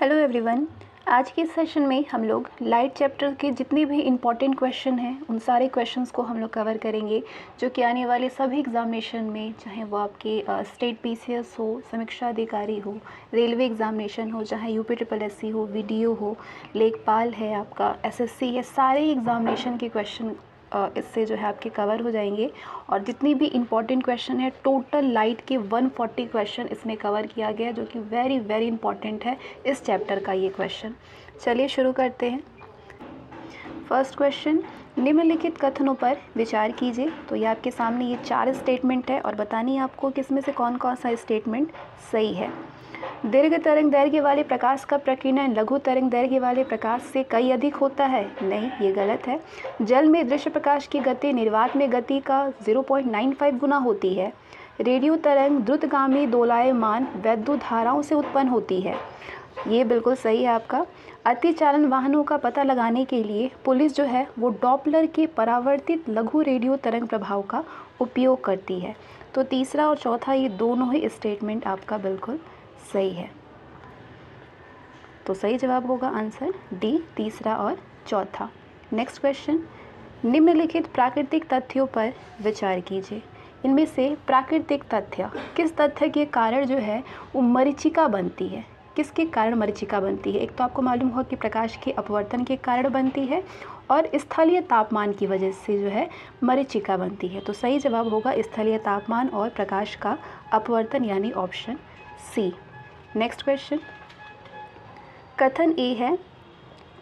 Hello everyone. आज के session में हम लोग लाइट चैप्टर के जितने भी इम्पॉर्टेंट क्वेश्चन हैं उन सारे क्वेश्चंस को हम लोग कवर करेंगे, जो कि आने वाले सभी एग्जामिनेशन में, चाहे वो आपके स्टेट पीसीएस हो, समीक्षा अधिकारी हो, रेलवे एग्जामिनेशन हो, चाहे यूपी ट्रिपल एससी हो, वीडीओ हो, लेखपाल है, आपका एसएससी है, सारे एग्जामिनेशन के क्वेश्चन इससे जो है आपके कवर हो जाएंगे। और जितनी भी इम्पॉर्टेंट क्वेश्चन है, टोटल लाइट के 140 क्वेश्चन इसमें कवर किया गया, जो कि वेरी वेरी इंपॉर्टेंट है इस चैप्टर का ये क्वेश्चन। चलिए शुरू करते हैं। फर्स्ट क्वेश्चन, निम्नलिखित कथनों पर विचार कीजिए। तो ये आपके सामने ये 4 स्टेटमेंट है और बतानी है आपको किसमें से कौन कौन सा स्टेटमेंट सही है। दीर्घ तरंग दैर्घ्य वाले प्रकाश का प्रकीर्णन लघु तरंग दैर्घ्य वाले प्रकाश से कई अधिक होता है। नहीं, ये गलत है। जल में दृश्य प्रकाश की गति निर्वात में गति का 0.95 गुना होती है। रेडियो तरंग द्रुतगामी दोलायमान वैद्युत धाराओं से उत्पन्न होती है। ये बिल्कुल सही है आपका। अति चालन वाहनों का पता लगाने के लिए पुलिस जो है वो डॉपलर के परावर्तित लघु रेडियो तरंग प्रभाव का उपयोग करती है। तो तीसरा और चौथा ये दोनों ही स्टेटमेंट आपका बिल्कुल सही है। तो सही जवाब होगा आंसर डी, तीसरा और चौथा। नेक्स्ट क्वेश्चन, निम्नलिखित प्राकृतिक तथ्यों पर विचार कीजिए। इनमें से प्राकृतिक तथ्य, किस तथ्य के कारण जो है वो मरीचिका बनती है? किसके कारण मरीचिका बनती है? एक तो आपको मालूम होगा कि प्रकाश के अपवर्तन के कारण बनती है और स्थलीय तापमान की वजह से जो है मरीचिका बनती है। तो सही जवाब होगा स्थलीय तापमान और प्रकाश का अपवर्तन, यानी ऑप्शन सी। नेक्स्ट क्वेश्चन, कथन ए है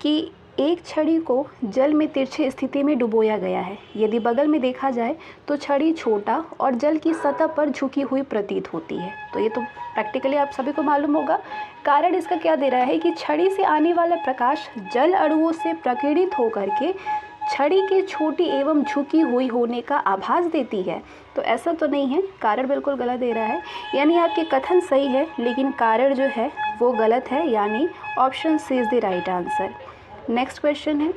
कि एक छड़ी को जल में तिरछे स्थिति में डुबोया गया है। यदि बगल में देखा जाए तो छड़ी छोटा और जल की सतह पर झुकी हुई प्रतीत होती है। तो ये तो प्रैक्टिकली आप सभी को मालूम होगा। कारण इसका क्या दे रहा है कि छड़ी से आने वाला प्रकाश जल अणुओं से प्रकीर्णित होकर के छड़ी की छोटी एवं झुकी हुई होने का आभास देती है। तो ऐसा तो नहीं है, कारण बिल्कुल गलत दे रहा है। यानी आपके कथन सही है लेकिन कारण जो है वो गलत है, यानी option C is the right answer. Next question है,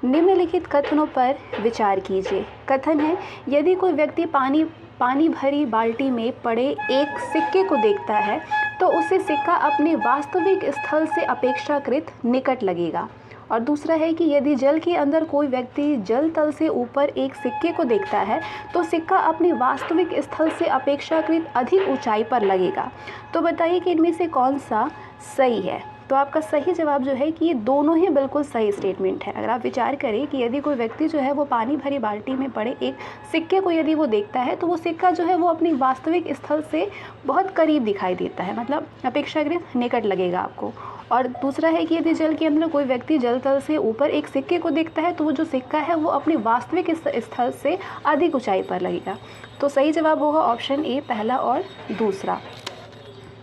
निम्नलिखित कथनों पर विचार कीजिए। कथन है, यदि कोई व्यक्ति पानी भरी बाल्टी में पड़े एक सिक्के को देखता है तो उसे सिक्का अपने वास्तविक स्थल से अपेक्षाकृत निकट लगेगा। और दूसरा है कि यदि जल के अंदर कोई व्यक्ति जल तल से ऊपर एक सिक्के को देखता है तो सिक्का अपने वास्तविक स्थल से अपेक्षाकृत अधिक ऊंचाई पर लगेगा। तो बताइए कि इनमें से कौन सा सही है? तो आपका सही जवाब जो है कि ये दोनों ही बिल्कुल सही स्टेटमेंट है। अगर आप विचार करें कि यदि कोई व्यक्ति जो है वो पानी भरी बाल्टी में पड़े एक सिक्के को यदि वो देखता है तो वो सिक्का जो है वो अपनी वास्तविक स्थल से बहुत करीब दिखाई देता है, मतलब अपेक्षाकृत निकट लगेगा आपको। और दूसरा है कि यदि जल के अंदर कोई व्यक्ति जल तल से ऊपर एक सिक्के को देखता है तो वो जो सिक्का है वो अपनी वास्तविक स्थल से अधिक ऊंचाई पर लगेगा। तो सही जवाब होगा ऑप्शन ए, पहला और दूसरा।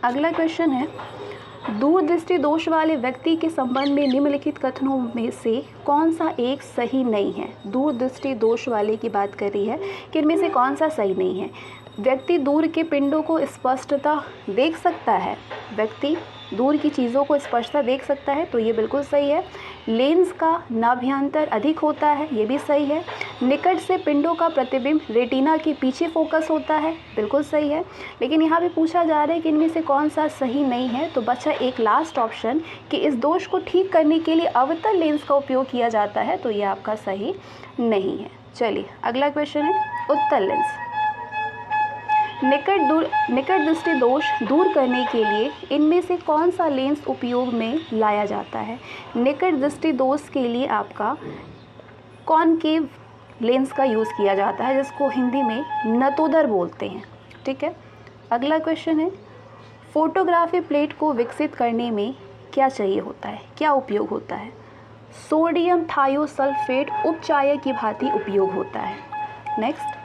अगला क्वेश्चन है, दूरदृष्टि दोष वाले व्यक्ति के संबंध में निम्नलिखित कथनों में से कौन सा एक सही नहीं है? दूरदृष्टि दोष वाले की बात कर रही है कि इनमें से कौन सा सही नहीं है। व्यक्ति दूर के पिंडों को स्पष्टता देख सकता है। व्यक्ति दूर की चीज़ों को स्पष्टता देख सकता है, तो ये बिल्कुल सही है। लेंस का नाभ्यंतर अधिक होता है, ये भी सही है। निकट से पिंडों का प्रतिबिंब रेटिना के पीछे फोकस होता है, बिल्कुल सही है। लेकिन यहाँ पे पूछा जा रहा है कि इनमें से कौन सा सही नहीं है। तो बचा एक लास्ट ऑप्शन कि इस दोष को ठीक करने के लिए अवतल लेंस का उपयोग किया जाता है, तो ये आपका सही नहीं है। चलिए अगला क्वेश्चन है, उत्तल लेंस। निकट दृष्टि दोष दूर करने के लिए इनमें से कौन सा लेंस उपयोग में लाया जाता है? निकट दृष्टि दोष के लिए आपका कॉनकेव लेंस का यूज़ किया जाता है, जिसको हिंदी में नतोदर बोलते हैं। ठीक है। अगला क्वेश्चन है, फोटोग्राफी प्लेट को विकसित करने में क्या चाहिए होता है, क्या उपयोग होता है? सोडियम थायोसल्फेट उपचायक की भांति उपयोग होता है। नेक्स्ट,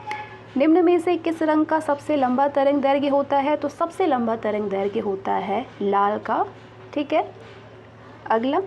निम्न में से किस रंग का सबसे लंबा तरंग दैर्घ्य होता है? तो सबसे लंबा तरंग दैर्घ्य होता है लाल का। ठीक है। अगला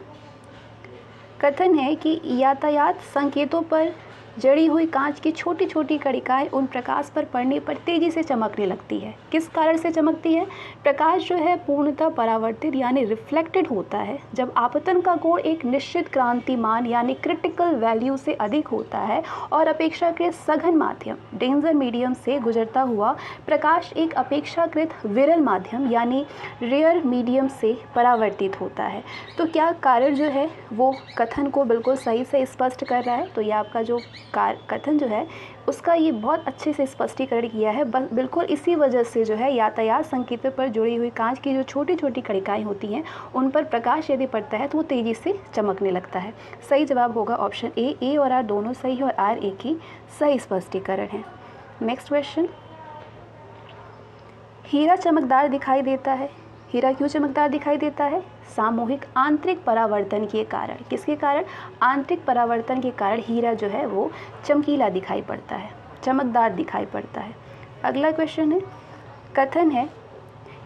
कथन है कि यातायात संकेतों पर जड़ी हुई कांच की छोटी छोटी कणिकाएं उन प्रकाश पर पड़ने पर तेजी से चमकने लगती है। किस कारण से चमकती है? प्रकाश जो है पूर्णतः परावर्तित यानी रिफ्लेक्टेड होता है जब आपतन का कोण एक निश्चित क्रांति मान यानी क्रिटिकल वैल्यू से अधिक होता है और अपेक्षाकृत सघन माध्यम डेंजर मीडियम से गुजरता हुआ प्रकाश एक अपेक्षाकृत विरल माध्यम यानी रेयर मीडियम से परावर्तित होता है। तो क्या कारण जो है वो कथन को बिल्कुल सही से स्पष्ट कर रहा है। तो ये आपका जो कथन जो है उसका ये बहुत अच्छे से स्पष्टीकरण किया है। बस बिल्कुल इसी वजह से जो है यातायात संकेतों पर जुड़ी हुई कांच की जो छोटी छोटी कणिकाएं होती हैं उन पर प्रकाश यदि पड़ता है तो वो तेज़ी से चमकने लगता है। सही जवाब होगा ऑप्शन ए और आर दोनों सही है और आर एक ही सही स्पष्टीकरण है। नेक्स्ट क्वेश्चन, हीरा चमकदार दिखाई देता है। हीरा क्यों चमकदार दिखाई देता है? सामूहिक आंतरिक परावर्तन के कारण। किसके कारण? आंतरिक परावर्तन के कारण हीरा जो है वो चमकीला दिखाई पड़ता है, चमकदार दिखाई पड़ता है। अगला क्वेश्चन है, कथन है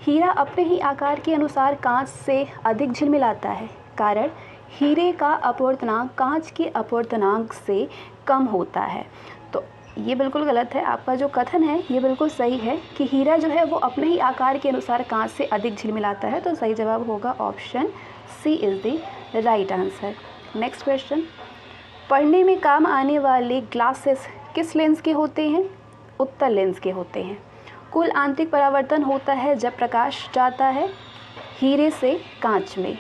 हीरा अपने ही आकार के अनुसार कांच से अधिक झिलमिलाता है। कारण हीरे का अपवर्तनांक कांच के अपवर्तनांक से कम होता है। तो ये बिल्कुल गलत है। आपका जो कथन है ये बिल्कुल सही है कि हीरा जो है वो अपने ही आकार के अनुसार कांच से अधिक झिलमिलाता है। तो सही जवाब होगा option C is the right answer. Next question, पढ़ने में काम आने वाले ग्लासेस किस लेंस के होते हैं? उत्तल लेंस के होते हैं। कुल आंतरिक परावर्तन होता है जब प्रकाश जाता है हीरे से कांच में।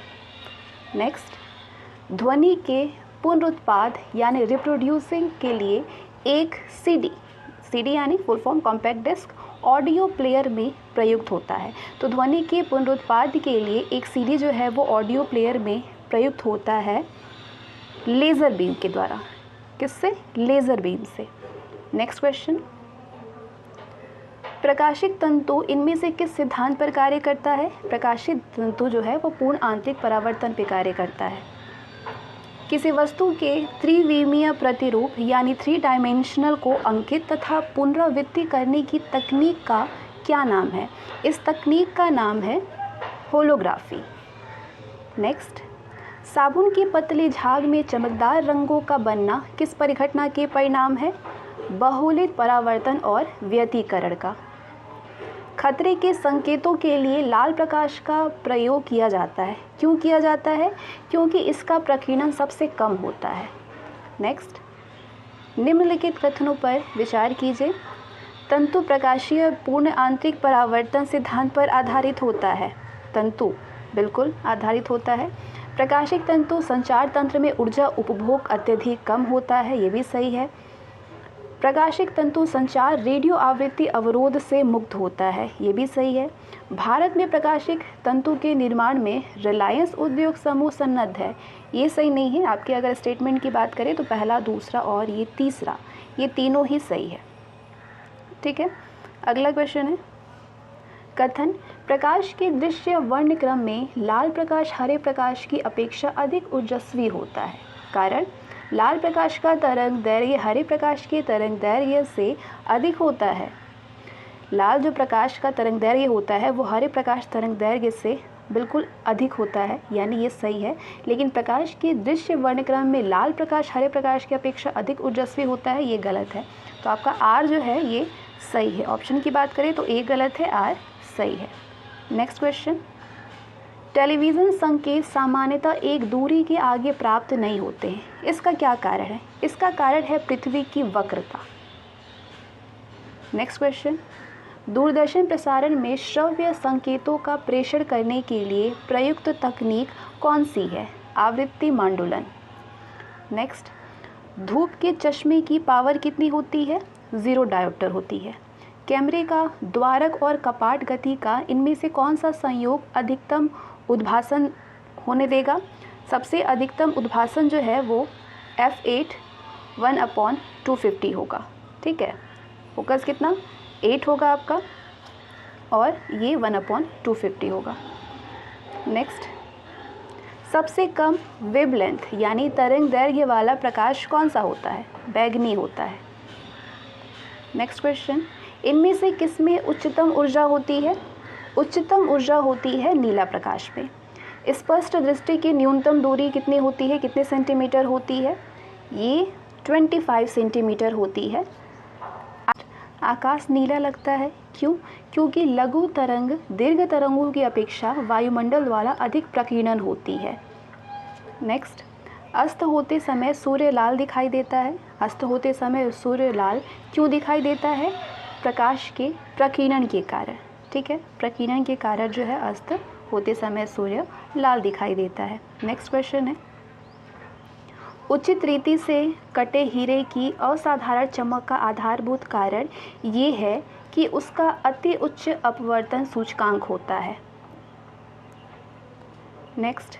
नेक्स्ट, ध्वनि के पुनरुत्पाद यानी रिप्रोड्यूसिंग के लिए एक सीडी यानी full form compact disc audio player में प्रयुक्त होता है। तो ध्वनि के पुनरुत्पाद के लिए एक सीडी जो है वो ऑडियो प्लेयर में प्रयुक्त होता है लेज़र बीम के द्वारा। किससे? लेज़र बीम से। नेक्स्ट क्वेश्चन, प्रकाशित तंतु इनमें से किस सिद्धांत पर कार्य करता है? प्रकाशित तंतु जो है वो पूर्ण आंतरिक परावर्तन पर कार्य करता है। किसी वस्तु के त्रिविमीय प्रतिरूप यानी 3 डायमेंशनल को अंकित तथा पुनरावृत्ति करने की तकनीक का क्या नाम है? इस तकनीक का नाम है होलोग्राफी। नेक्स्ट, साबुन की पतली झाग में चमकदार रंगों का बनना किस परिघटना के परिणाम है? बहुलित परावर्तन और व्यतिकरण का। खतरे के संकेतों के लिए लाल प्रकाश का प्रयोग किया जाता है। क्यों किया जाता है? क्योंकि इसका प्रकीर्णन सबसे कम होता है। नेक्स्ट, निम्नलिखित कथनों पर विचार कीजिए। तंतु प्रकाशीय पूर्ण आंतरिक परावर्तन सिद्धांत पर आधारित होता है। तंतु बिल्कुल आधारित होता है। प्रकाशिक तंतु संचार तंत्र में ऊर्जा उपभोग अत्यधिक कम होता है, ये भी सही है। प्रकाशिक तंतु संचार रेडियो आवृत्ति अवरोध से मुक्त होता है, ये भी सही है। भारत में प्रकाशिक तंतु के निर्माण में रिलायंस उद्योग समूह सन्नद्ध है, ये सही नहीं है। आपके अगर स्टेटमेंट की बात करें तो पहला, दूसरा और ये तीसरा, ये तीनों ही सही है। ठीक है, अगला क्वेश्चन है, कथन प्रकाश के दृश्य वर्णक्रम में लाल प्रकाश हरे प्रकाश की अपेक्षा अधिक ओजस्वी होता है। कारण लाल प्रकाश का तरंग दैर्घ्य हरे प्रकाश के तरंग दैर्घ्य से अधिक होता है। लाल जो प्रकाश का तरंग दैर्घ्य होता है वो हरे प्रकाश तरंग दैर्घ्य से बिल्कुल अधिक होता है, यानी ये सही है। लेकिन प्रकाश के दृश्य वर्णक्रम में लाल प्रकाश हरे प्रकाश की अपेक्षा अधिक ओजस्वी होता है, ये गलत है। तो आपका आर जो है ये सही है। ऑप्शन की बात करें तो ए गलत है, आर सही है। नेक्स्ट क्वेश्चन, टेलीविज़न संकेत सामान्यतः एक दूरी के आगे प्राप्त नहीं होते हैं, इसका क्या कारण है? इसका कारण है पृथ्वी की वक्रता। नेक्स्ट क्वेश्चन, दूरदर्शन प्रसारण में श्रव्य संकेतों का प्रेषण करने के लिए प्रयुक्त तकनीक कौन सी है? आवृत्ति मांडुलन। नेक्स्ट, धूप के चश्मे की पावर कितनी होती है? 0 डायोप्टर होती है। कैमरे का द्वारक और कपाट गति का इनमें से कौन सा संयोग अधिकतम उद्भासन होने देगा? सबसे अधिकतम उद्भासन जो है वो F8 1/250 होगा। ठीक है, फोकस कितना 8 होगा आपका और ये 1/250 होगा। नेक्स्ट, सबसे कम वेवलेंथ यानी तरंग दैर्घ्य वाला प्रकाश कौन सा होता है? बैगनी होता है। नेक्स्ट क्वेश्चन, इनमें से किसमें उच्चतम ऊर्जा होती है? उच्चतम ऊर्जा होती है नीला प्रकाश में। स्पष्ट दृष्टि की न्यूनतम दूरी कितनी होती है? कितने सेंटीमीटर होती है? ये 25 सेंटीमीटर होती है। आकाश नीला लगता है, क्यों? क्योंकि लघु तरंग दीर्घ तरंगों की अपेक्षा वायुमंडल द्वारा अधिक प्रकीर्णन होती है। नेक्स्ट, अस्त होते समय सूर्य लाल दिखाई देता है। अस्त होते समय सूर्य लाल क्यों दिखाई देता है? प्रकाश के प्रकीर्णन के कारण। ठीक है, प्रकीर्णन के कारण जो है अस्त होते समय सूर्य लाल दिखाई देता है। नेक्स्ट क्वेश्चन है, उचित रीति से कटे हीरे की असाधारण चमक का आधारभूत कारण ये है कि उसका अति उच्च अपवर्तन सूचकांक होता है। नेक्स्ट,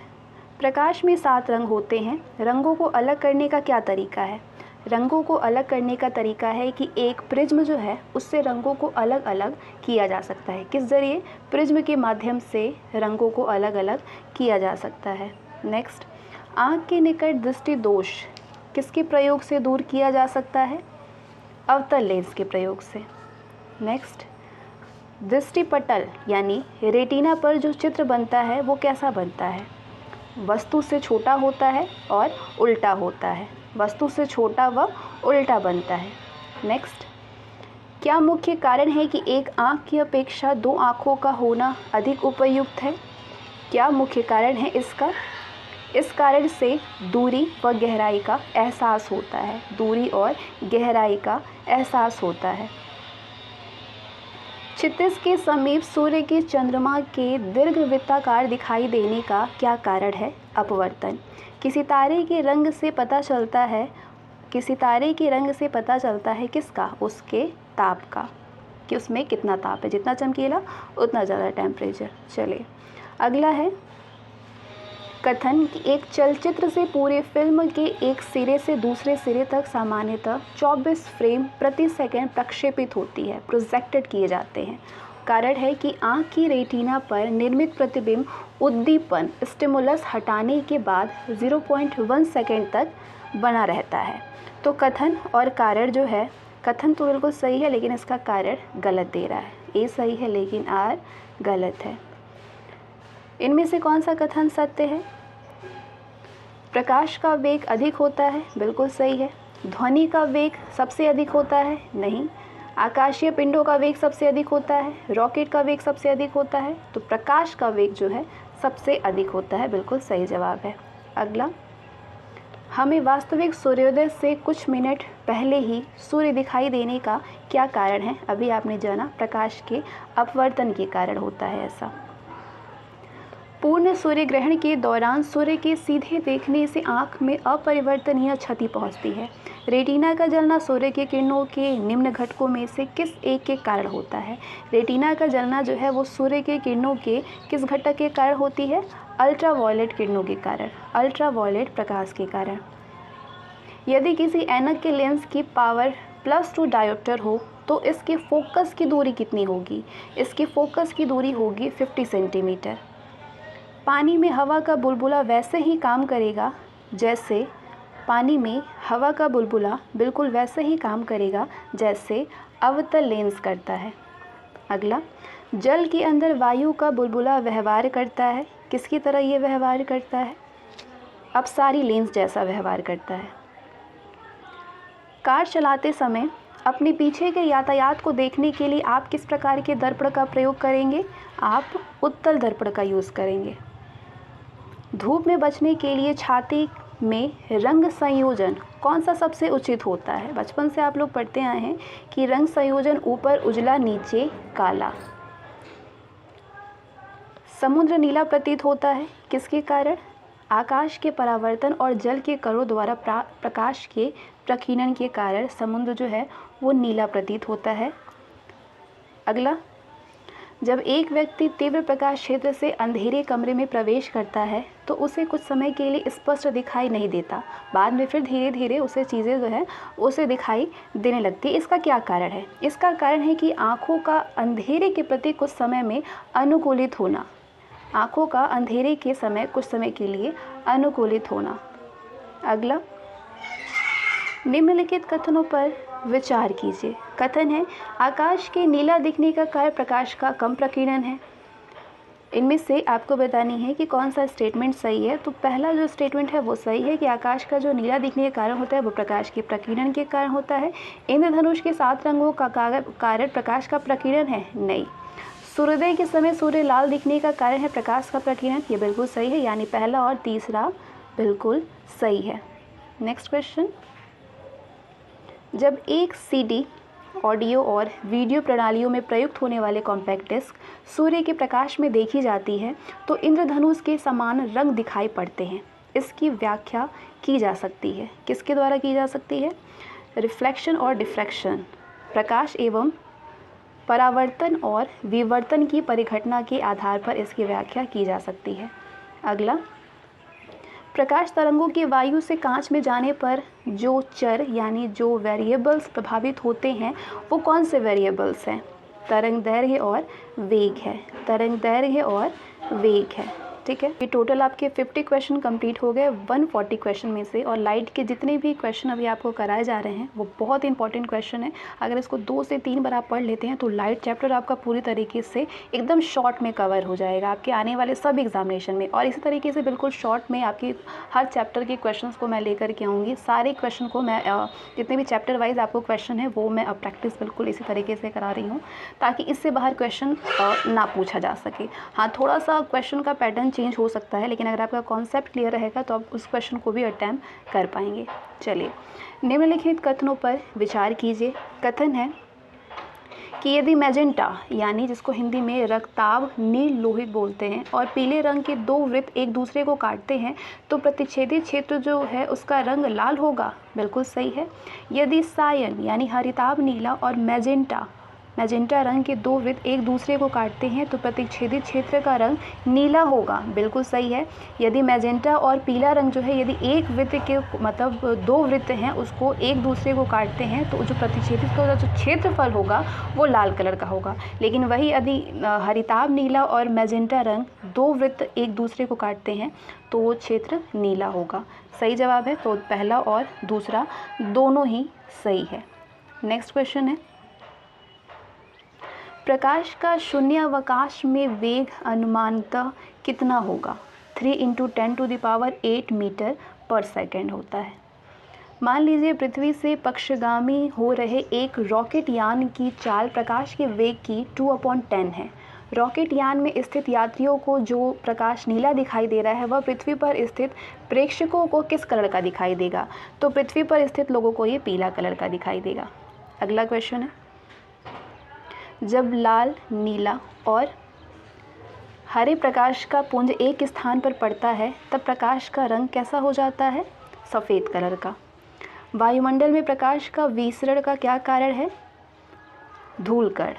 प्रकाश में 7 रंग होते हैं। रंगों को अलग करने का क्या तरीका है? रंगों को अलग करने का तरीका है कि एक प्रिज्म जो है उससे रंगों को अलग अलग किया जा सकता है। किस जरिए? प्रिज्म के माध्यम से रंगों को अलग अलग किया जा सकता है। नेक्स्ट, आँख के निकट दृष्टि दोष किसके प्रयोग से दूर किया जा सकता है? अवतल लेंस के प्रयोग से। नेक्स्ट, दृष्टिपटल यानी रेटिना पर जो चित्र बनता है वो कैसा बनता है? वस्तु से छोटा होता है और उल्टा होता है। वस्तु से छोटा व उल्टा बनता है। नेक्स्ट, क्या मुख्य कारण है कि एक आँख की अपेक्षा 2 आँखों का होना अधिक उपयुक्त है? क्या मुख्य कारण है इसका? इस कारण से दूरी व गहराई का एहसास होता है। दूरी और गहराई का एहसास होता है। क्षितिज के समीप सूर्य के चंद्रमा के दीर्घवृत्ताकार दिखाई देने का क्या कारण है? अपवर्तन। किसी तारे के रंग से पता चलता है किसका? उसके ताप का, कि उसमें कितना ताप है। जितना चमकीला उतना ज़्यादा टेम्परेचर। चलिए अगला है कथन कि एक चलचित्र से पूरे फिल्म के एक सिरे से दूसरे सिरे तक सामान्यतः 24 फ्रेम प्रति सेकंड प्रक्षेपित होती है, प्रोजेक्टेड किए जाते हैं। कारण है कि आँख की रेटिना पर निर्मित प्रतिबिंब उद्दीपन स्टिमुलस हटाने के बाद 0.1 सेकंड तक बना रहता है। तो कथन और कारण जो है, कथन तो बिल्कुल सही है लेकिन इसका कारण गलत दे रहा है। ए सही है लेकिन आर गलत है। इनमें से कौन सा कथन सत्य है? प्रकाश का वेग अधिक होता है, बिल्कुल सही है। ध्वनि का वेग सबसे अधिक होता है, नहीं। आकाशीय पिंडों का वेग सबसे अधिक होता है, रॉकेट का वेग सबसे अधिक होता है। तो प्रकाश का वेग जो है सबसे अधिक होता है, बिल्कुल सही जवाब है। अगला, हमें वास्तविक सूर्योदय से कुछ मिनट पहले ही सूर्य दिखाई देने का क्या कारण है? अभी आपने जाना, प्रकाश के अपवर्तन के कारण होता है ऐसा। पूर्ण सूर्य ग्रहण के दौरान सूर्य के सीधे देखने से आँख में अपरिवर्तनीय क्षति पहुँचती है। रेटिना का जलना सूर्य के किरणों के निम्न घटकों में से किस एक के कारण होता है? रेटिना का जलना जो है वो सूर्य के किरणों के किस घटक के कारण होती है? अल्ट्रावायलेट किरणों के कारण, अल्ट्रावायलेट प्रकाश के कारण। यदि किसी ऐनक के लेंस की पावर +2 डायोप्टर हो तो इसके फोकस की दूरी कितनी होगी? इसकी फोकस की दूरी होगी 50 सेंटीमीटर। पानी में हवा का बुलबुला वैसे ही काम करेगा जैसे पानी में हवा का बुलबुला बिल्कुल वैसे ही काम करेगा जैसे अवतल लेंस करता है। अगला, जल के अंदर वायु का बुलबुला व्यवहार करता है, किसकी तरह ये व्यवहार करता है? अपसारी लेंस जैसा व्यवहार करता है। कार चलाते समय अपने पीछे के यातायात को देखने के लिए आप किस प्रकार के दर्पण का प्रयोग करेंगे? आप उत्तल दर्पण का यूज़ करेंगे। धूप में बचने के लिए छाती में रंग संयोजन कौन सा सबसे उचित होता है? बचपन से आप लोग पढ़ते आए हैं कि रंग संयोजन ऊपर उजला नीचे काला। समुद्र नीला प्रतीत होता है, किसके कारण? आकाश के परावर्तन और जल के कणों द्वारा प्रकाश के प्रकीर्णन के कारण समुद्र जो है वो नीला प्रतीत होता है। अगला, जब एक व्यक्ति तीव्र प्रकाश क्षेत्र से अंधेरे कमरे में प्रवेश करता है तो उसे कुछ समय के लिए स्पष्ट दिखाई नहीं देता, बाद में फिर धीरे धीरे उसे चीज़ें जो है उसे दिखाई देने लगती है। इसका क्या कारण है? इसका कारण है कि आँखों का अंधेरे के प्रति कुछ समय में अनुकूलित होना, आँखों का अंधेरे के समय कुछ समय के लिए अनुकूलित होना। अगला, निम्नलिखित कथनों पर विचार कीजिए। कथन है, आकाश के नीला दिखने का कारण प्रकाश का कम प्रकीर्णन है। इनमें से आपको बतानी है कि कौन सा स्टेटमेंट सही है। तो पहला जो स्टेटमेंट है वो सही है कि आकाश का जो नीला दिखने के कारण होता है वो प्रकाश के प्रकीर्णन के कारण होता है। इंद्रधनुष के 7 रंगों का कारण प्रकाश का प्रकीर्णन है? नहीं। सूर्योदय के समय सूर्य लाल दिखने का कारण है प्रकाश का प्रकीर्णन? ये बिल्कुल सही है, यानी पहला और तीसरा बिल्कुल सही है। नेक्स्ट क्वेश्चन, जब एक सीडी ऑडियो और वीडियो प्रणालियों में प्रयुक्त होने वाले कॉम्पैक्ट डिस्क सूर्य के प्रकाश में देखी जाती है तो इंद्रधनुष के समान रंग दिखाई पड़ते हैं। इसकी व्याख्या की जा सकती है, किसके द्वारा की जा सकती है? रिफ्लेक्शन और डिफ्रैक्शन, प्रकाश एवं परावर्तन और विवर्तन की परिघटना के आधार पर इसकी व्याख्या की जा सकती है। अगला, प्रकाश तरंगों के वायु से कांच में जाने पर जो चर यानी जो वेरिएबल्स प्रभावित होते हैं वो कौन से वेरिएबल्स हैं? तरंग दैर्घ्य और वेग है। तरंग दैर्घ्य और वेग है, ठीक है। ये टोटल आपके 50 क्वेश्चन कंप्लीट हो गए 140 क्वेश्चन में से। और लाइट के जितने भी क्वेश्चन अभी आपको कराए जा रहे हैं वो बहुत इंपॉर्टेंट क्वेश्चन है। अगर इसको 2 से 3 बार आप पढ़ लेते हैं तो लाइट चैप्टर आपका पूरी तरीके से एकदम शॉर्ट में कवर हो जाएगा आपके आने वाले सब एग्जामिनेशन में। और इसी तरीके से बिल्कुल शॉर्ट में आपकी हर चैप्टर के क्वेश्चन को मैं लेकर के आऊँगी। सारे क्वेश्चन को मैं जितने भी चैप्टर वाइज आपको क्वेश्चन है वो मैं अब प्रैक्टिस बिल्कुल इसी तरीके से करा रही हूँ ताकि इससे बाहर क्वेश्चन ना पूछा जा सके। हाँ, थोड़ा सा क्वेश्चन का पैटर्न चेंज हो सकता है, लेकिन अगर आपका कॉन्सेप्ट क्लियर रहेगा तो आप उस क्वेश्चन को भी अटेम्प्ट कर पाएंगे। चलिए, निम्नलिखित कथनों पर विचार कीजिए। कथन है कि यदि मैजेंटा यानी जिसको हिंदी में रक्ताभ नील लोहित बोलते हैं और पीले रंग के 2 वृत्त एक दूसरे को काटते हैं तो प्रतिच्छेदित क्षेत्र जो है उसका रंग लाल होगा? बिल्कुल सही है। यदि सायन यानी हरिताभ नीला और मैजेंटा रंग के 2 वृत्त एक दूसरे को काटते हैं तो प्रतिच्छेदित क्षेत्र का रंग नीला होगा? बिल्कुल सही है। यदि मैजेंटा और पीला रंग जो है यदि एक वृत्त के मतलब 2 वृत्त हैं उसको एक दूसरे को काटते हैं तो जो प्रतिच्छेदित का जो क्षेत्रफल होगा वो लाल कलर का होगा। लेकिन वही यदि हरिताभ नीला और मैजेंटा रंग 2 वृत्त एक दूसरे को काटते हैं तो वो क्षेत्र नीला होगा। सही जवाब है, तो पहला और दूसरा दोनों ही सही है। नेक्स्ट क्वेश्चन है, प्रकाश का शून्यावकाश में वेग अनुमानतः कितना होगा? 3 × 10⁸ मीटर पर सेकेंड होता है। मान लीजिए पृथ्वी से पक्षगामी हो रहे एक रॉकेट यान की चाल प्रकाश के वेग की 2/10 है। रॉकेट यान में स्थित यात्रियों को जो प्रकाश नीला दिखाई दे रहा है वह पृथ्वी पर स्थित प्रेक्षकों को किस कलर का दिखाई देगा? तो पृथ्वी पर स्थित लोगों को ये पीला कलर का दिखाई देगा। अगला क्वेश्चन है, जब लाल, नीला और हरे प्रकाश का पुंज एक स्थान पर पड़ता है तब प्रकाश का रंग कैसा हो जाता है? सफ़ेद कलर का। वायुमंडल में प्रकाश का विसरण का क्या कारण है? धूलकण।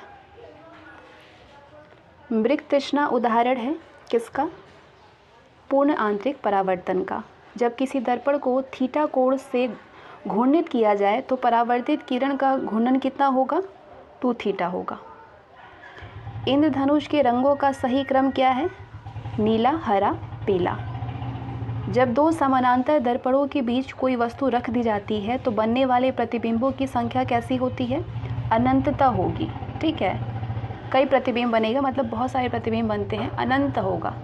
मृग तृष्णा उदाहरण है किसका? पूर्ण आंतरिक परावर्तन का। जब किसी दर्पण को थीटा कोण से घूर्णित किया जाए तो परावर्तित किरण का घूर्णन कितना होगा? 2θ होगा। इंद्रधनुष के रंगों का सही क्रम क्या है? नीला, हरा, पीला। जब 2 समानांतर दर्पणों के बीच कोई वस्तु रख दी जाती है तो बनने वाले प्रतिबिंबों की संख्या कैसी होती है? अनंतता होगी, ठीक है। कई प्रतिबिंब बनेगा, मतलब बहुत सारे प्रतिबिंब बनते हैं, अनंत होगा।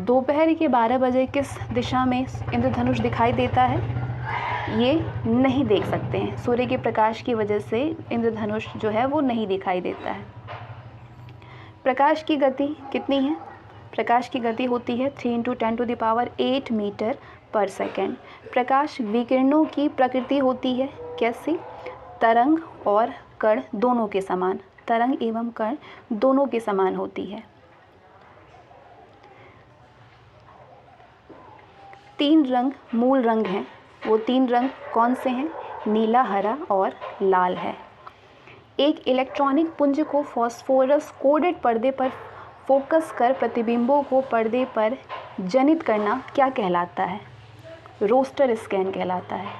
दोपहर के 12 बजे किस दिशा में इंद्रधनुष दिखाई देता है? ये नहीं देख सकते हैं, सूर्य के प्रकाश की वजह से इंद्रधनुष जो है वो नहीं दिखाई देता है। प्रकाश की गति कितनी है? प्रकाश की गति होती है 3 × 10⁸ मीटर पर सेकेंड। प्रकाश विकिरणों की प्रकृति होती है कैसी? तरंग और कण दोनों के समान। तरंग एवं कण दोनों के समान होती है। 3 रंग मूल रंग हैं, वो 3 रंग कौन से हैं? नीला, हरा और लाल है। एक इलेक्ट्रॉनिक पुंज को फॉस्फोरस कोडेड पर्दे पर फोकस कर प्रतिबिंबों को पर्दे पर जनित करना क्या कहलाता है? रोस्टर स्कैन कहलाता है।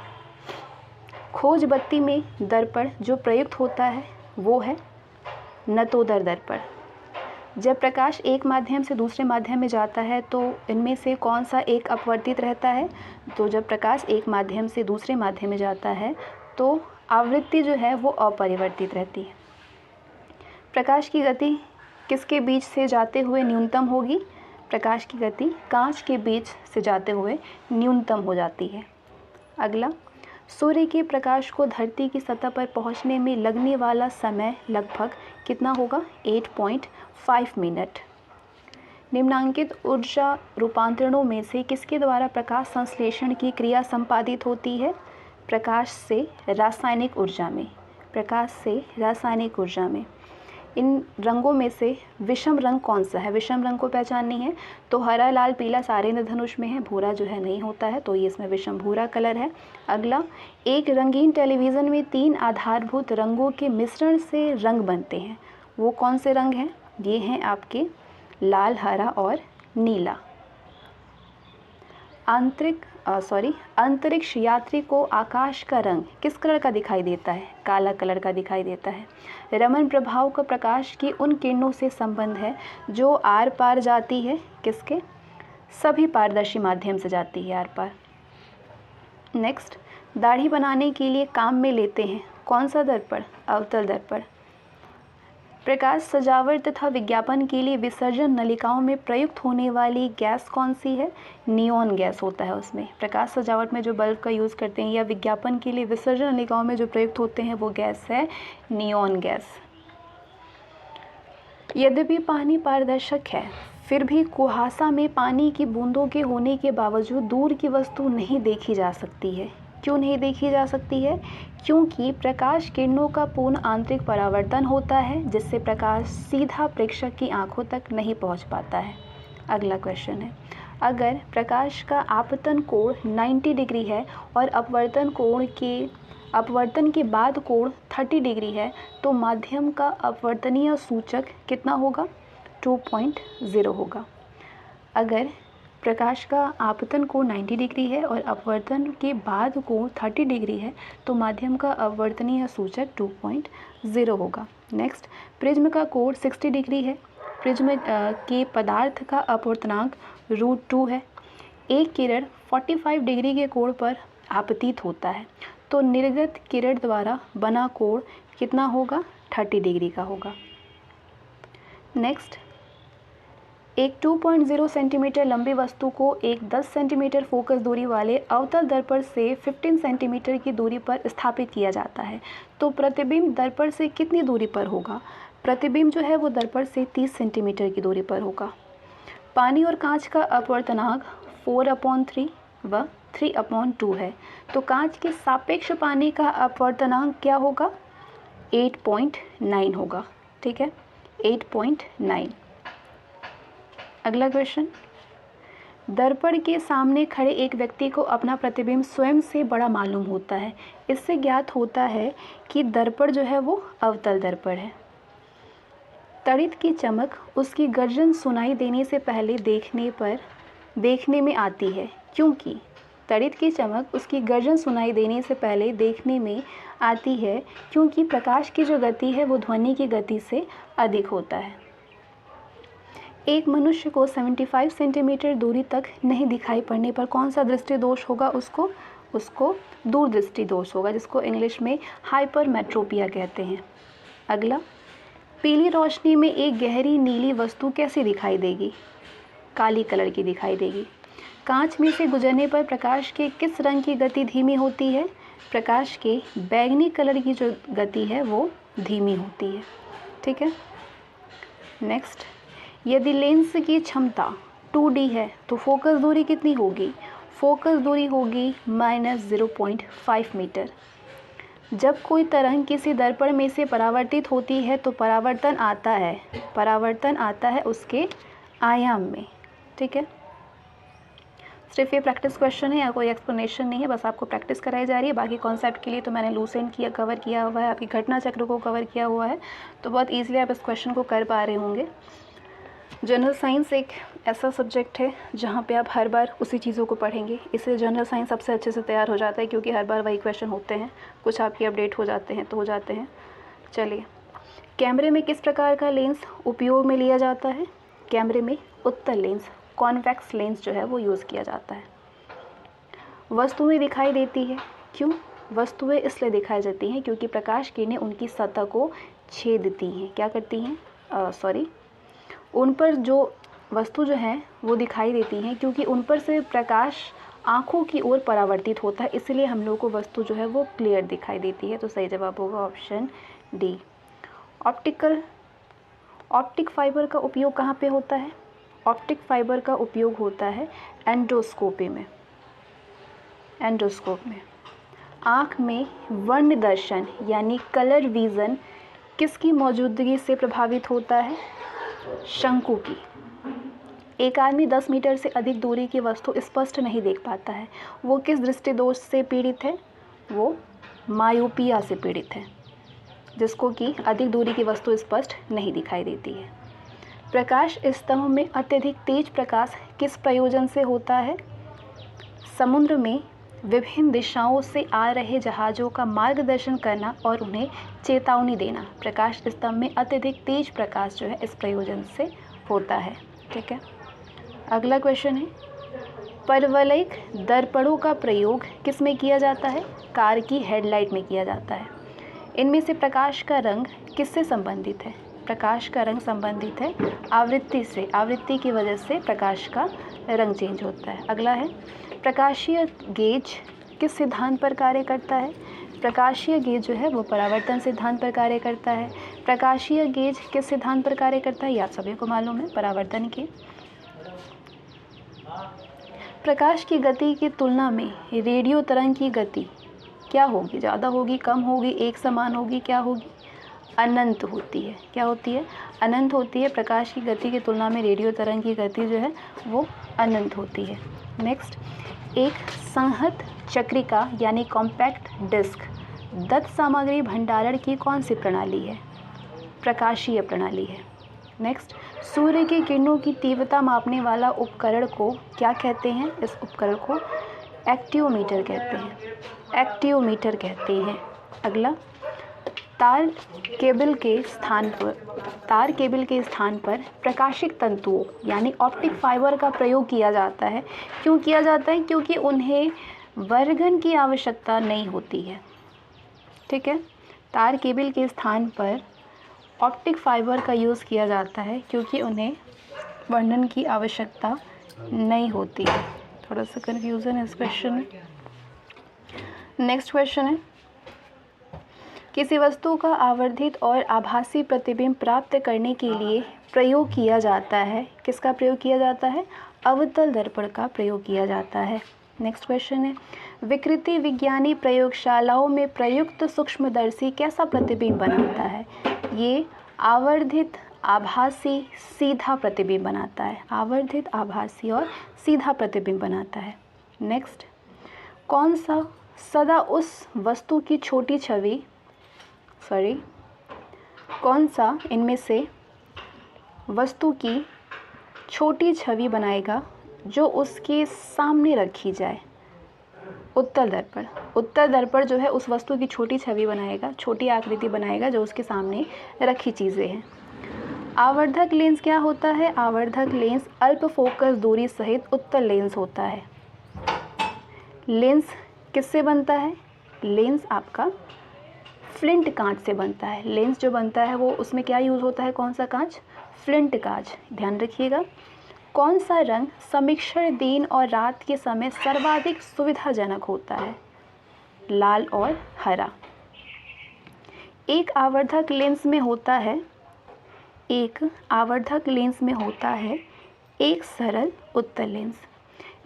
खोज बत्ती में दर्पण जो प्रयुक्त होता है वो है नतोदर दर्पण। जब प्रकाश एक माध्यम से दूसरे माध्यम में जाता है तो इनमें से कौन सा एक अपवर्तित रहता है? तो जब प्रकाश एक माध्यम से दूसरे माध्यम में जाता है तो आवृत्ति जो है वो अपरिवर्तित रहती है। प्रकाश की गति किसके बीच से जाते हुए न्यूनतम होगी? प्रकाश की गति कांच के बीच से जाते हुए न्यूनतम हो जाती है। अगला, सूर्य के प्रकाश को धरती की सतह पर पहुंचने में लगने वाला समय लगभग कितना होगा? 8.5 मिनट। निम्नांकित ऊर्जा रूपांतरणों में से किसके द्वारा प्रकाश संश्लेषण की क्रिया संपादित होती है? प्रकाश से रासायनिक ऊर्जा में। प्रकाश से रासायनिक ऊर्जा में। इन रंगों में से विषम रंग कौन सा है? विषम रंग को पहचाननी है तो हरा, लाल, पीला सारे इंद्रधनुष में है, भूरा जो है नहीं होता है, तो ये इसमें विषम भूरा कलर है। अगला, एक रंगीन टेलीविज़न में 3 आधारभूत रंगों के मिश्रण से रंग बनते हैं, वो कौन से रंग हैं? ये हैं आपके लाल, हरा और नीला। अंतरिक्ष यात्री को आकाश का रंग किस कलर का दिखाई देता है? काला कलर का दिखाई देता है। रमन प्रभाव का प्रकाश की उन किरणों से संबंध है जो आर पार जाती है, किसके? सभी पारदर्शी माध्यम से जाती है आर पार। नेक्स्ट, दाढ़ी बनाने के लिए काम में लेते हैं कौन सा दर्पण? अवतल दर्पण। प्रकाश सजावट तथा विज्ञापन के लिए विसर्जन नलिकाओं में प्रयुक्त होने वाली गैस कौन सी है? नियॉन गैस होता है उसमें। प्रकाश सजावट में जो बल्ब का यूज़ करते हैं या विज्ञापन के लिए विसर्जन नलिकाओं में जो प्रयुक्त होते हैं वो गैस है नियॉन गैस। यद्यपि पानी पारदर्शक है फिर भी कुहासा में पानी की बूंदों के होने के बावजूद दूर की वस्तु नहीं देखी जा सकती है। क्यों नहीं देखी जा सकती है? क्योंकि प्रकाश किरणों का पूर्ण आंतरिक परावर्तन होता है जिससे प्रकाश सीधा प्रेक्षक की आंखों तक नहीं पहुंच पाता है। अगला क्वेश्चन है, अगर प्रकाश का आपतन कोण 90 डिग्री है और अपवर्तन के बाद कोण 30 डिग्री है तो माध्यम का अपवर्तनीय सूचक कितना होगा? 2.0 होगा। अगर प्रकाश का आपतन कोण 90 डिग्री है और अपवर्तन के बाद कोण 30 डिग्री है तो माध्यम का अपवर्तनीय सूचक 2.0 होगा। नेक्स्ट, प्रिज्म का कोण 60 डिग्री है। प्रिज्म के पदार्थ का अपवर्तनांक √2 है। एक किरण 45 डिग्री के कोण पर आपतित होता है तो निर्गत किरण द्वारा बना कोण कितना होगा? 30 डिग्री का होगा। नेक्स्ट, एक 2.0 सेंटीमीटर लंबी वस्तु को एक 10 सेंटीमीटर फोकस दूरी वाले अवतल दर्पण से 15 सेंटीमीटर की दूरी पर स्थापित किया जाता है तो प्रतिबिंब दर्पण से कितनी दूरी पर होगा? प्रतिबिंब जो है वो दर्पण से 30 सेंटीमीटर की दूरी पर होगा। पानी और कांच का अपवर्तनांक 4/3 व 3/2 है तो कांच के सापेक्ष पानी का अपवर्तनांक क्या होगा? 8.9 होगा। ठीक है, 8.9। अगला क्वेश्चन, दर्पण के सामने खड़े एक व्यक्ति को अपना प्रतिबिंब स्वयं से बड़ा मालूम होता है। इससे ज्ञात होता है कि दर्पण जो है वो अवतल दर्पण है। तड़ित की चमक उसकी गर्जन सुनाई देने से पहले देखने में आती है क्योंकि तड़ित की चमक उसकी गर्जन सुनाई देने से पहले देखने में आती है क्योंकि प्रकाश की जो गति है वो ध्वनि की गति से अधिक होता है। एक मनुष्य को 75 सेंटीमीटर दूरी तक नहीं दिखाई पड़ने पर कौन सा दृष्टि दोष होगा? उसको दूरदृष्टि दोष होगा जिसको इंग्लिश में हाइपरमेट्रोपिया कहते हैं। अगला, पीली रोशनी में एक गहरी नीली वस्तु कैसी दिखाई देगी? काली कलर की दिखाई देगी। कांच में से गुजरने पर प्रकाश के किस रंग की गति धीमी होती है? प्रकाश के बैंगनी कलर की जो गति है वो धीमी होती है। ठीक है। नेक्स्ट, यदि लेंस की क्षमता 2D है तो फोकस दूरी कितनी होगी? फोकस दूरी होगी -0.5 मीटर। जब कोई तरंग किसी दर्पण में से परावर्तित होती है तो परावर्तन आता है उसके आयाम में। ठीक है, सिर्फ ये प्रैक्टिस क्वेश्चन है या कोई एक्सप्लेनेशन नहीं है, बस आपको प्रैक्टिस कराई जा रही है। बाकी कॉन्सेप्ट के लिए तो मैंने लूसेंट कवर किया हुआ है, आपकी घटना चक्र को कवर किया हुआ है, तो बहुत ईजिली आप इस क्वेश्चन को कर पा रहे होंगे। जनरल साइंस एक ऐसा सब्जेक्ट है जहाँ पे आप हर बार उसी चीज़ों को पढ़ेंगे, इससे जनरल साइंस सबसे अच्छे से तैयार हो जाता है क्योंकि हर बार वही क्वेश्चन होते हैं, कुछ आपके अपडेट हो जाते हैं। चलिए, कैमरे में किस प्रकार का लेंस उपयोग में लिया जाता है? कैमरे में उत्तल लेंस, कॉन्वेक्स लेंस जो है वो यूज़ किया जाता है। वस्तुएं दिखाई देती है, क्यों? वस्तुएं इसलिए दिखाई जाती हैं क्योंकि प्रकाश किरणें उनकी सतह को छेदती हैं। क्या करती हैं? उन पर जो वस्तु जो है वो दिखाई देती हैं, क्योंकि उन पर से प्रकाश आँखों की ओर परावर्तित होता है, इसलिए हम लोग को वस्तु जो है वो क्लियर दिखाई देती है। तो सही जवाब होगा ऑप्शन डी। ऑप्टिक फाइबर का उपयोग कहाँ पे होता है? ऑप्टिक फाइबर का उपयोग होता है एंडोस्कोपी में। एंडोस्कोप में आँख में वर्ण दर्शन यानी कलर विज़न किसकी मौजूदगी से प्रभावित होता है? शंकु की। एक आदमी 10 मीटर से अधिक दूरी की वस्तु स्पष्ट नहीं देख पाता है, वो किस दृष्टि दोष से पीड़ित है? वो मायोपिया से पीड़ित है, जिसको कि अधिक दूरी की वस्तु स्पष्ट नहीं दिखाई देती है। प्रकाश स्तंभ में अत्यधिक तेज प्रकाश किस प्रयोजन से होता है? समुद्र में विभिन्न दिशाओं से आ रहे जहाज़ों का मार्गदर्शन करना और उन्हें चेतावनी देना। प्रकाश स्तंभ में अत्यधिक तेज प्रकाश जो है इस प्रयोजन से होता है। ठीक है, अगला क्वेश्चन है, परवलयिक दर्पणों का प्रयोग किस में किया जाता है? कार की हेडलाइट में किया जाता है। इनमें से प्रकाश का रंग किससे संबंधित है? प्रकाश का रंग संबंधित है आवृत्ति से। आवृत्ति की वजह से प्रकाश का रंग चेंज होता है। अगला है, प्रकाशीय गेज किस सिद्धांत पर कार्य करता है? प्रकाशीय गेज जो है वो परावर्तन सिद्धांत पर कार्य करता है। प्रकाशीय गेज किस सिद्धांत पर कार्य करता है? ये आप सभी को मालूम है, परावर्तन के। प्रकाश की गति की तुलना में रेडियो तरंग की गति क्या होगी? ज़्यादा होगी, कम होगी, एक समान होगी, क्या होगी? अनंत होती है। क्या होती है? अनंत होती है। प्रकाश की गति की तुलना में रेडियो तरंग की गति जो है वो अनंत होती है। नेक्स्ट, एक संहत चक्रिका यानी कॉम्पैक्ट डिस्क दत्त सामग्री भंडारण की कौन सी प्रणाली है? प्रकाशीय प्रणाली है। नेक्स्ट, सूर्य की किरणों की तीव्रता मापने वाला उपकरण को क्या कहते हैं? इस उपकरण को एक्टियोमीटर कहते हैं। एक्टियोमीटर कहते हैं। अगला, तार केबल के स्थान पर प्रकाशिक तंतुओं यानी ऑप्टिक फाइबर का प्रयोग किया जाता है। क्यों किया जाता है? क्योंकि उन्हें वर्धन की आवश्यकता नहीं होती है। ठीक है, तार केबल के स्थान पर ऑप्टिक फाइबर का यूज़ किया जाता है क्योंकि उन्हें वर्णन की आवश्यकता नहीं होती है। थोड़ा सा कन्फ्यूज़न है इस क्वेश्चन में। नेक्स्ट क्वेश्चन है, किसी वस्तु का आवर्धित और आभासी प्रतिबिंब प्राप्त करने के लिए प्रयोग किया जाता है। किसका प्रयोग किया जाता है? अवतल दर्पण का प्रयोग किया जाता है। नेक्स्ट क्वेश्चन है, विकृति विज्ञानी प्रयोगशालाओं में प्रयुक्त सूक्ष्मदर्शी कैसा प्रतिबिंब बनाता है? ये आवर्धित, आभासी, सीधा प्रतिबिंब बनाता है। आवर्धित, आभासी और सीधा प्रतिबिंब बनाता है। नेक्स्ट, कौन सा सदा उस वस्तु की छोटी छवि कौन सा इनमें से वस्तु की छोटी छवि बनाएगा जो उसके सामने रखी जाए? उत्तल दर्पण। उत्तल दर्पण जो है उस वस्तु की छोटी छवि बनाएगा, छोटी आकृति बनाएगा जो उसके सामने रखी चीज़ें हैं। आवर्धक लेंस क्या होता है? आवर्धक लेंस अल्प फोकस दूरी सहित उत्तल लेंस होता है। लेंस किससे बनता है? लेंस आपका फ्लिंट कांच से बनता है। लेंस जो बनता है वो उसमें क्या यूज़ होता है? कौन सा कांच? फ्लिंट कांच। ध्यान रखिएगा। कौन सा रंग समीक्षण दिन और रात के समय सर्वाधिक सुविधाजनक होता है? लाल और हरा। एक आवर्धक लेंस में होता है एक सरल उत्तल लेंस।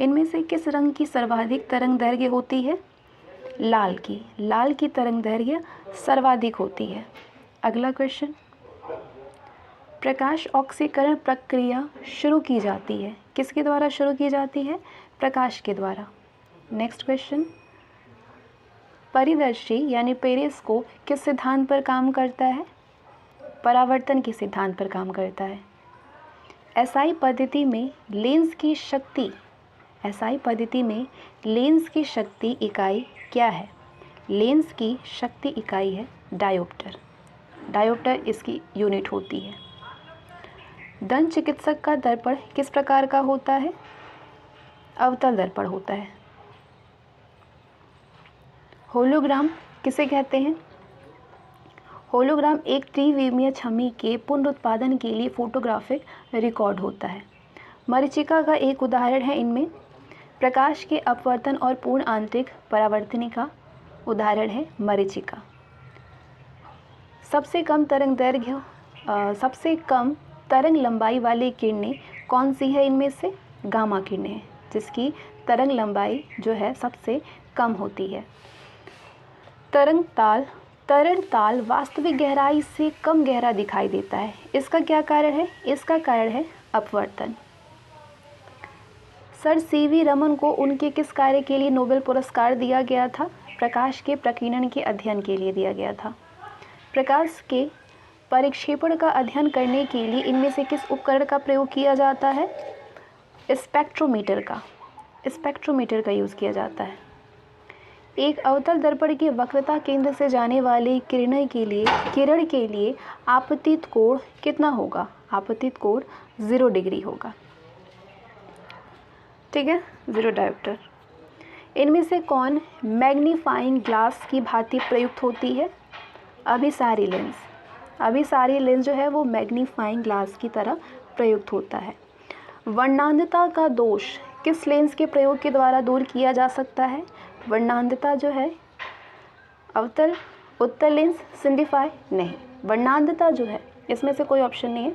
इनमें से किस रंग की सर्वाधिक तरंग दैर्घ्य होती है? लाल की। लाल की तरंग दैर्घ्य सर्वाधिक होती है। अगला क्वेश्चन, प्रकाश ऑक्सीकरण प्रक्रिया शुरू की जाती है। किसके द्वारा शुरू की जाती है? प्रकाश के द्वारा। नेक्स्ट क्वेश्चन, परिदर्शी यानी पेरिस्कोप किस सिद्धांत पर काम करता है? परावर्तन के सिद्धांत पर काम करता है। एसआई पद्धति में लेंस की शक्ति इकाई क्या है? लेंस की शक्ति इकाई है डायोप्टर। डायोप्टर इसकी यूनिट होती है। दंत चिकित्सक का दर्पण किस प्रकार का होता है? अवतल दर्पण होता है। होलोग्राम किसे कहते हैं? होलोग्राम एक त्रिविमीय छवि के पुनरुत्पादन के लिए फोटोग्राफिक रिकॉर्ड होता है। मरीचिका का एक उदाहरण है इनमें। प्रकाश के अपवर्तन और पूर्ण आंतरिक परावर्तनी का उदाहरण है मरीचिका। सबसे कम तरंग लंबाई वाली किरणें कौन सी है इनमें से? गामा किरणें हैं, जिसकी तरंग लंबाई जो है सबसे कम होती है। तरंग ताल वास्तविक गहराई से कम गहरा दिखाई देता है। इसका क्या कारण है? इसका कारण है अपवर्तन। सर सीवी रमन को उनके किस कार्य के लिए नोबेल पुरस्कार दिया गया था? प्रकाश के प्रकीर्णन के अध्ययन के लिए दिया गया था। प्रकाश के परिक्षेपण का अध्ययन करने के लिए इनमें से किस उपकरण का प्रयोग किया जाता है? स्पेक्ट्रोमीटर का यूज़ किया जाता है। एक अवतल दर्पण की वक्रता केंद्र से जाने वाली किरण के लिए आपतित कोण कितना होगा? आपतित कोण 0 डिग्री होगा। ठीक है, 0 डायोप्टर। इनमें से कौन मैग्नीफाइंग ग्लास की भांति प्रयुक्त होती है? अभिसारी लेंस जो है वो मैग्नीफाइंग ग्लास की तरह प्रयुक्त होता है। वर्णांधता का दोष किस लेंस के प्रयोग के द्वारा दूर किया जा सकता है? वर्णांधता जो है उत्तल लेंस, सिंडिफाई नहीं। वर्णांधता जो है इसमें से कोई ऑप्शन नहीं है,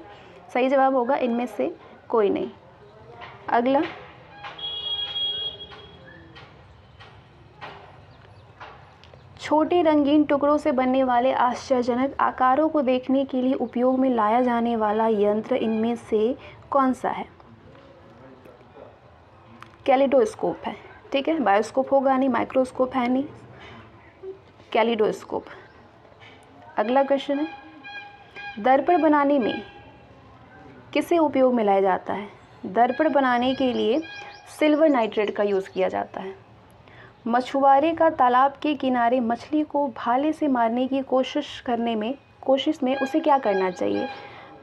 सही जवाब होगा इनमें से कोई नहीं। अगला, छोटे रंगीन टुकड़ों से बनने वाले आश्चर्यजनक आकारों को देखने के लिए उपयोग में लाया जाने वाला यंत्र इनमें से कौन सा है? कैलिडोस्कोप है। ठीक है, बायोस्कोप होगा नहीं, माइक्रोस्कोप है नहीं, कैलिडोस्कोप। अगला क्वेश्चन है, दर्पण बनाने में किसे उपयोग में लाया जाता है? दर्पण बनाने के लिए सिल्वर नाइट्रेट का यूज़ किया जाता है। मछुआरे का तालाब के किनारे मछली को भाले से मारने की कोशिश में उसे क्या करना चाहिए?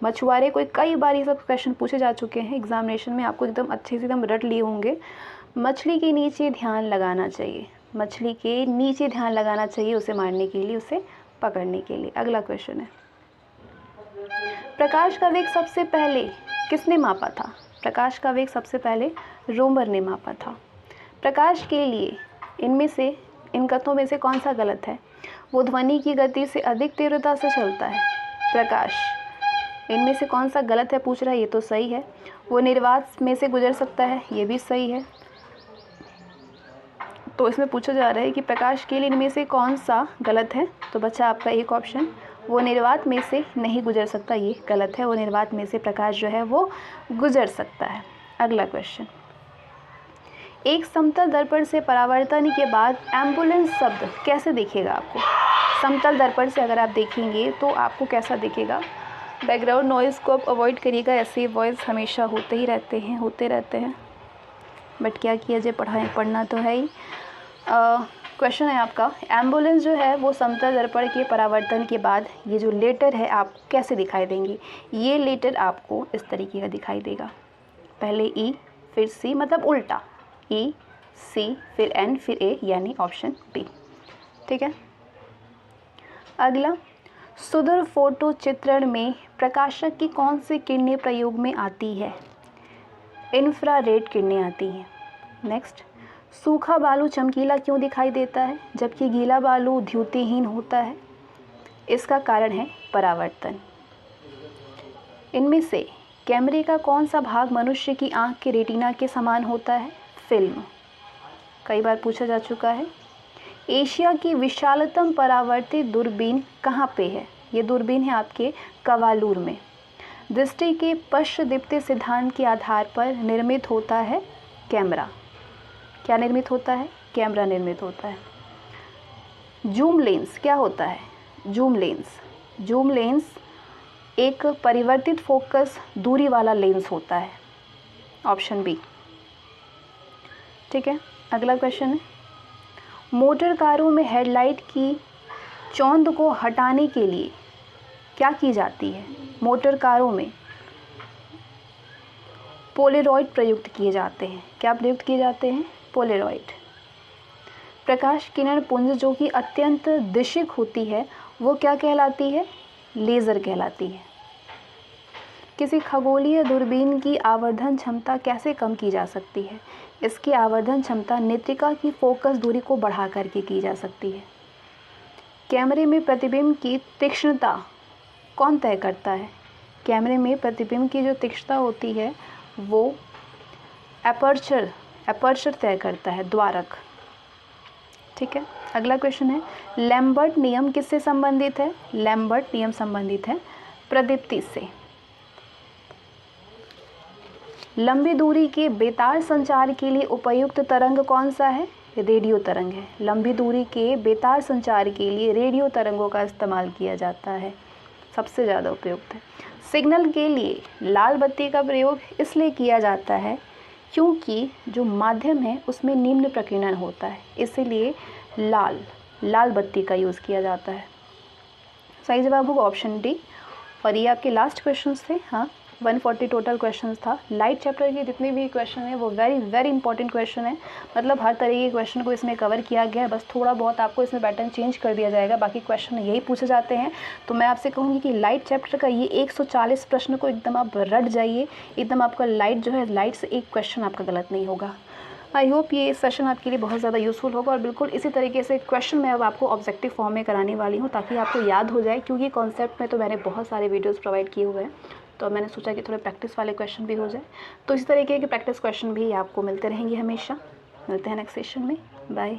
मछुआरे को कई बार ये सब क्वेश्चन पूछे जा चुके हैं एग्जामिनेशन में, आपको एकदम अच्छे से एकदम रट लिए होंगे। मछली के नीचे ध्यान लगाना चाहिए, उसे मारने के लिए, उसे पकड़ने के लिए। अगला क्वेश्चन है, प्रकाश का वेग सबसे पहले किसने मापा था? प्रकाश का वेग सबसे पहले रोमर ने मापा था। प्रकाश के लिए इन कथनों में से कौन सा गलत है? वो ध्वनि की गति से अधिक तीव्रता से चलता है। प्रकाश इनमें से कौन सा गलत है पूछ रहा है, ये तो सही है। वो निर्वात में से गुजर सकता है, ये भी सही है। तो इसमें पूछा जा रहा है कि प्रकाश के लिए इनमें से कौन सा गलत है, तो बच्चा आपका एक ऑप्शन, वो निर्वात में से नहीं गुजर सकता, ये गलत है। वो निर्वात में से प्रकाश जो है वो गुजर सकता है। अगला क्वेश्चन, एक समतल दर्पण से परावर्तन के बाद एम्बुलेंस शब्द कैसे दिखेगा आपको? समतल दर्पण से अगर आप देखेंगे तो आपको कैसा दिखेगा? बैकग्राउंड नॉइज़ को आप अवॉइड करिएगा, ऐसे वॉइस हमेशा होते रहते हैं, बट क्या किया जाए, पढ़ना तो है ही। क्वेश्चन है आपका, एम्बुलेंस जो है वो समतल दर्पण के परावर्तन के बाद ये जो लेटर है आप कैसे दिखाई देंगी? ये लेटर आपको इस तरीके का दिखाई देगा, पहले ई फिर सी, मतलब उल्टा, ई सी फिर एन फिर ए, यानी ऑप्शन बी। ठीक है। अगला, सुदूर फोटो चित्रण में प्रकाशक की कौन सी किरणें प्रयोग में आती है? इंफ्रारेड किरणें आती हैं। नेक्स्ट, सूखा बालू चमकीला क्यों दिखाई देता है जबकि गीला बालू द्युतिहीन होता है? इसका कारण है परावर्तन। इनमें से कैमरे का कौन सा भाग मनुष्य की आंख के रेटिना के समान होता है? फिल्म, कई बार पूछा जा चुका है। एशिया की विशालतम परावर्तित दूरबीन कहाँ पे है? ये दूरबीन है आपके कवालूर में। दृष्टि के पश्चदीप्ति सिद्धांत के आधार पर निर्मित होता है कैमरा। क्या निर्मित होता है? कैमरा निर्मित होता है। जूम लेंस क्या होता है? जूम लेंस एक परिवर्तित फोकस दूरी वाला लेंस होता है, ऑप्शन बी। ठीक है। अगला क्वेश्चन है, मोटर कारों में हेडलाइट की चौंध को हटाने के लिए क्या की जाती है? मोटर कारों में पोलेरॉइड प्रयुक्त किए जाते हैं। क्या प्रयुक्त किए जाते हैं? पोलेरॉइड। प्रकाश किरण पुंज जो कि अत्यंत दिशिक होती है वो क्या कहलाती है? लेज़र कहलाती है। किसी खगोलीय दूरबीन की आवर्धन क्षमता कैसे कम की जा सकती है? इसकी आवर्धन क्षमता नेत्रिका की फोकस दूरी को बढ़ा करके की जा सकती है। कैमरे में प्रतिबिंब की तीक्ष्णता कौन तय करता है? कैमरे में प्रतिबिंब की जो तीक्ष्णता होती है वो एपर्चर तय करता है, द्वारक। ठीक है, अगला क्वेश्चन है, लैम्बर्ट नियम किससे संबंधित है? लैम्बर्ट नियम संबंधित है प्रदीप्ति से। लंबी दूरी के बेतार संचार के लिए उपयुक्त तरंग कौन सा है? रेडियो तरंग है। लंबी दूरी के बेतार संचार के लिए रेडियो तरंगों का इस्तेमाल किया जाता है, सबसे ज़्यादा उपयुक्त है। सिग्नल के लिए लाल बत्ती का प्रयोग इसलिए किया जाता है क्योंकि जो माध्यम है उसमें निम्न प्रकीर्णन होता है, इसीलिए लाल बत्ती का यूज़ किया जाता है। सही जवाब होगा ऑप्शन डी। और ये आपके लास्ट क्वेश्चन थे। हाँ, 140 टोटल क्वेश्चंस था। लाइट चैप्टर के जितने भी क्वेश्चन हैं वो वेरी इंपॉर्टेंट क्वेश्चन है। मतलब हर तरह के क्वेश्चन को इसमें कवर किया गया है, बस थोड़ा बहुत आपको इसमें पैटर्न चेंज कर दिया जाएगा, बाकी क्वेश्चन यही पूछे जाते हैं। तो मैं आपसे कहूँगी कि लाइट चैप्टर का ये 140 प्रश्न को एकदम आप रट जाइए, एकदम आपका लाइट जो है, लाइट से एक क्वेश्चन आपका गलत नहीं होगा। आई होप ये सेशन आपके लिए बहुत ज़्यादा यूज़फुल होगा और बिल्कुल इसी तरीके से क्वेश्चन मैं अब आपको ऑब्जेक्टिव फॉर्म में कराने वाली हूँ ताकि आपको याद हो जाए, क्योंकि कॉन्सेप्ट में तो मैंने बहुत सारे वीडियोस प्रोवाइड किए हुए हैं, तो मैंने सोचा कि थोड़े प्रैक्टिस वाले क्वेश्चन भी हो जाए। तो इसी तरीके के प्रैक्टिस क्वेश्चन भी आपको मिलते रहेंगे हमेशा। मिलते हैं नेक्स्ट सेशन में। बाय।